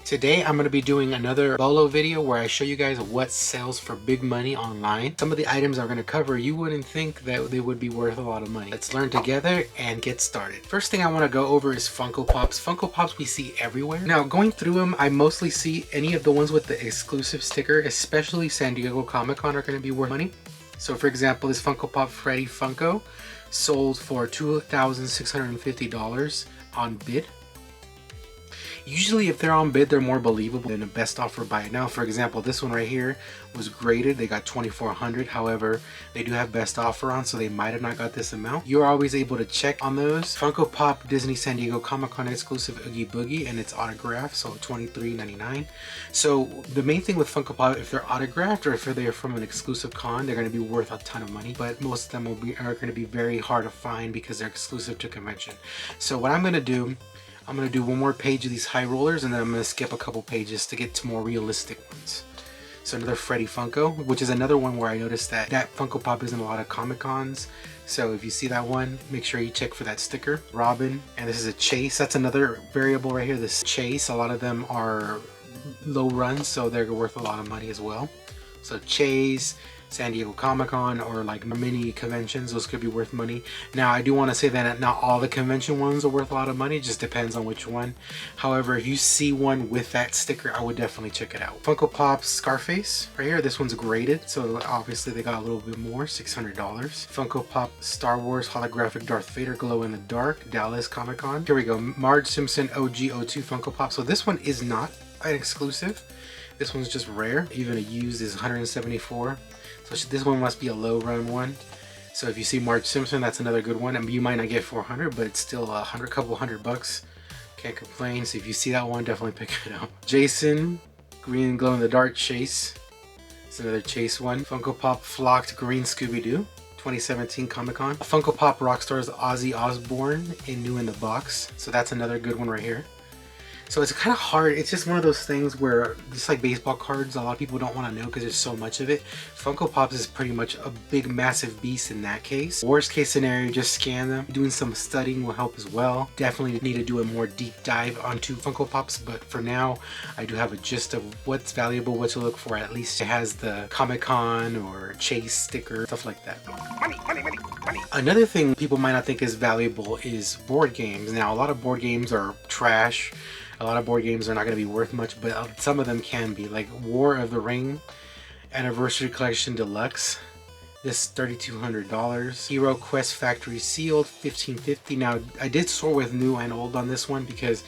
Today I'm going to be doing another Bolo video where I show you guys what sells for big money online. Some of the items I'm going to cover, you wouldn't think that they would be worth a lot of money. Let's learn together and get started. First thing I want to go over is Funko Pops. Funko Pops we see everywhere. Now going through them, I mostly see any of the ones with the exclusive sticker, especially San Diego Comic-Con, are going to be worth money. So for example, this Funko Pop Freddy Funko sold for $2,650 on bid. Usually if they're on bid, they're more believable than a best offer buy it now. For example, this one right here was graded. They got $2,400. However, they do have best offer on, so they might have not got this amount. You're always able to check on those. Funko Pop Disney San Diego Comic-Con exclusive Oogie Boogie, and it's autographed, so $23.99. So the main thing with Funko Pop, if they're autographed or if they're from an exclusive con, they're going to be worth a ton of money. But most of them are going to be very hard to find because they're exclusive to convention. So what I'm going to do, I'm going to do one more page of these high rollers, and then I'm going to skip a couple pages to get to more realistic ones. So another Freddy Funko, which is another one where I noticed that Funko Pop is in a lot of Comic Cons. So if you see that one, make sure you check for that sticker. Robin, and this is a Chase. That's another variable right here, this Chase. A lot of them are low runs, so they're worth a lot of money as well. So Chase, San Diego Comic-Con, or like mini conventions, those could be worth money. Now I do want to say that not all the convention ones are worth a lot of money, it just depends on which one. However, if you see one with that sticker, I would definitely check it out. Funko Pop Scarface right here, this one's graded, so obviously they got a little bit more, $600. Funko Pop Star Wars holographic Darth Vader glow in the dark, Dallas Comic-Con. Here we go, Marge Simpson OG02 Funko Pop. So this one is not an exclusive, this one's just rare. Even a used is $174. So this one must be a low run one. So if you see Marge Simpson, that's another good one. I mean, you might not get 400, but it's still a couple hundred bucks. Can't complain. So if you see that one, definitely pick it up. Jason, green glow in the dark Chase. It's another Chase one. Funko Pop flocked green Scooby-Doo, 2017 Comic-Con. Funko Pop Rockstars Ozzy Osbourne in new in the box. So that's another good one right here. So it's kind of hard. It's just one of those things where, just like baseball cards, a lot of people don't want to know because there's so much of it. Funko Pops is pretty much a big, massive beast in that case. Worst case scenario, just scan them. Doing some studying will help as well. Definitely need to do a more deep dive onto Funko Pops, but for now, I do have a gist of what's valuable, what to look for. At least it has the Comic-Con or Chase sticker, stuff like that. Money, money, money, money. Another thing people might not think is valuable is board games. Now, a lot of board games are trash. A lot of board games are not going to be worth much, but some of them can be. Like War of the Ring Anniversary Collection Deluxe. This $3,200. Hero Quest Factory Sealed, $1,550. Now, I did sort with new and old on this one because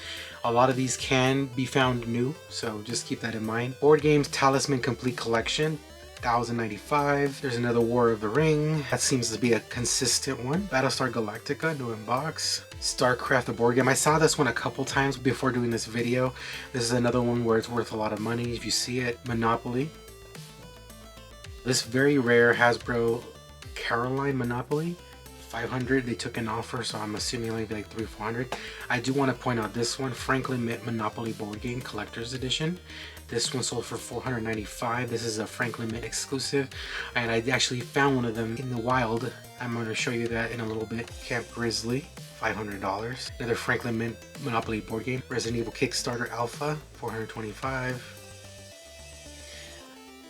a lot of these can be found new, so just keep that in mind. Board Games Talisman Complete Collection, $1,095. There's another War of the Ring. That seems to be a consistent one. Battlestar Galactica, new in box. StarCraft, the board game. I saw this one a couple times before doing this video. This is another one where it's worth a lot of money if you see it. Monopoly. This very rare Hasbro Caroline Monopoly. 500. They took an offer, so I'm assuming maybe like 300-400. I do want to point out this one, Franklin Mint Monopoly board game collector's edition. This one sold for $495. This is a Franklin Mint exclusive, and I actually found one of them in the wild. I'm going to show you that in a little bit. Camp Grizzly, $500. Another Franklin Mint Monopoly board game. Resident Evil Kickstarter Alpha, $425.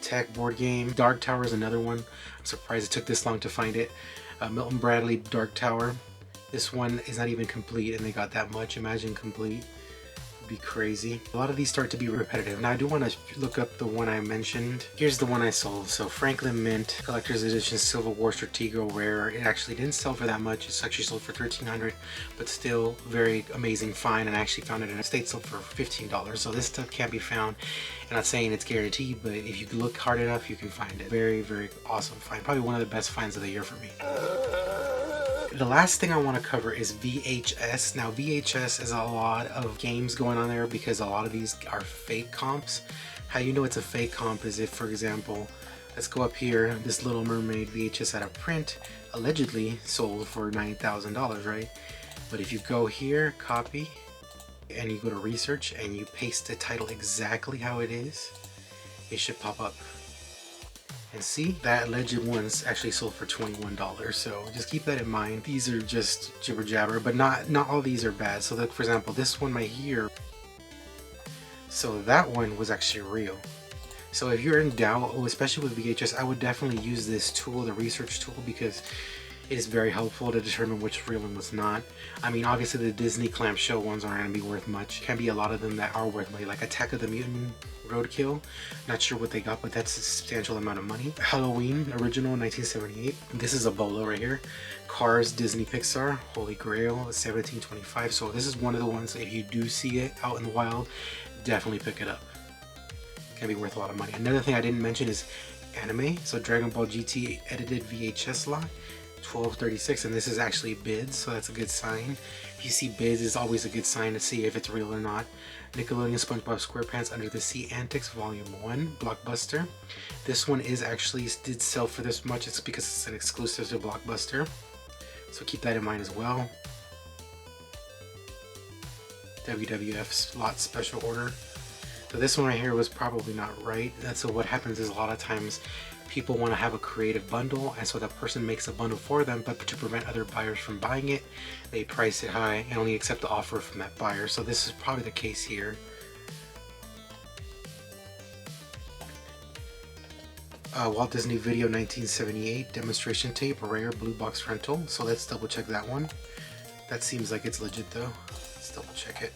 Tech board game. Dark Tower is another one. I'm surprised it took this long to find it. Milton Bradley Dark Tower. This one is not even complete, and they got that much. Imagine complete. It'd be crazy. A lot of these start to be repetitive. Now I do want to look up the one I mentioned. Here's the one I sold. So Franklin Mint Collector's Edition Civil War Stratego Rare. It actually didn't sell for that much. It's actually sold for $1,300, but still very amazing find. And I actually found it in a state sold for $15. So this stuff can't be found. I'm not saying it's guaranteed, but if you look hard enough, you can find it. Very, very awesome find. Probably one of the best finds of the year for me. The last thing I want to cover is VHS. Now VHS is a lot of games going on there because a lot of these are fake comps. How you know it's a fake comp is if, for example, let's go up here, this Little Mermaid VHS out of print, allegedly sold for $9,000, right? But if you go here, copy, and you go to research and you paste the title exactly how it is, it should pop up. And see, that alleged one's actually sold for $21, so just keep that in mind. These are just jibber jabber, but not all these are bad. So like, for example, this one right here So that one was actually real. So if you're in doubt, especially with VHS, I would definitely use this tool, the research tool, because it is very helpful to determine which real and what's not. I mean, obviously the Disney clamshell ones aren't going to be worth much. Can be a lot of them that are worth money, like Attack of the Mutant Roadkill. Not sure what they got, but that's a substantial amount of money. Halloween, original, 1978. This is a bolo right here. Cars, Disney Pixar, Holy Grail, 1725. So this is one of the ones, if you do see it out in the wild, definitely pick it up. Can be worth a lot of money. Another thing I didn't mention is anime. So Dragon Ball GT edited VHS lot, 1236, and this is actually bids, so that's a good sign. If you see bids, it's always a good sign to see if it's real or not. Nickelodeon SpongeBob SquarePants Under the Sea Antics Volume 1, Blockbuster. This one is actually did sell for this much. It's because it's an exclusive to Blockbuster, so keep that in mind as well. WWF lot special order. So this one right here was probably not right. So what happens is a lot of times people want to have a creative bundle, and so that person makes a bundle for them, but to prevent other buyers from buying it, they price it high and only accept the offer from that buyer. So this is probably the case here. Walt Disney Video 1978 demonstration tape, rare blue box rental. So let's double check that one. That seems like it's legit though. Let's double check it.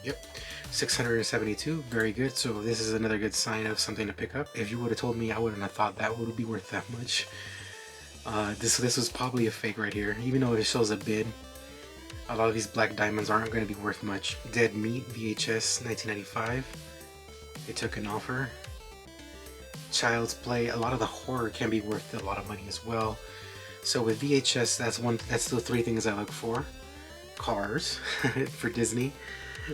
Yep, 672, very good. So this is another good sign of something to pick up. If you would have told me, I wouldn't have thought that would be worth that much. This was probably a fake right here, even though it shows a bid. A lot of these black diamonds aren't going to be worth much. Dead Meat VHS 1995. They took an offer. Child's Play, a lot of the horror can be worth a lot of money as well. So with VHS, that's the three things I look for. Cars for Disney.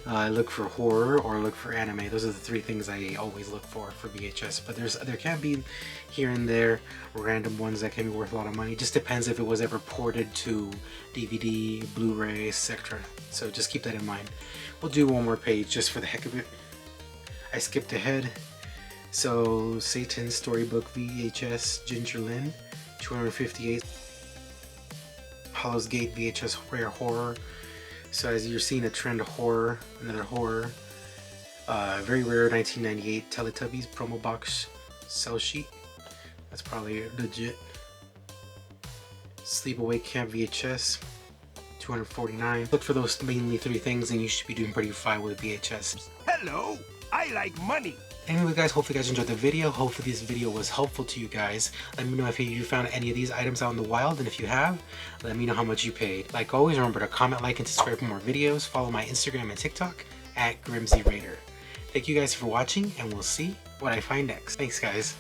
Look for horror or look for anime. Those are the three things I always look for VHS. But there can be here and there random ones that can be worth a lot of money. Just depends if it was ever ported to DVD, Blu-ray, etc. So just keep that in mind. We'll do one more page just for the heck of it. I skipped ahead. So Satan's Storybook VHS Ginger Lynn 258. Hollow's Gate VHS rare horror. So as you're seeing a trend of horror, another horror, very rare 1998 Teletubbies promo box sell sheet. That's probably legit. Sleepaway Camp VHS, 249. Look for those mainly three things and you should be doing pretty fine with VHS. Hello, I like money. Anyway guys, hopefully you guys enjoyed the video. Hopefully this video was helpful to you guys. Let me know if you found any of these items out in the wild, and if you have, let me know how much you paid. Like always, remember to comment, like, and subscribe for more videos. Follow my Instagram and TikTok at GrimzyRaider. Thank you guys for watching, and we'll see what I find next. Thanks guys.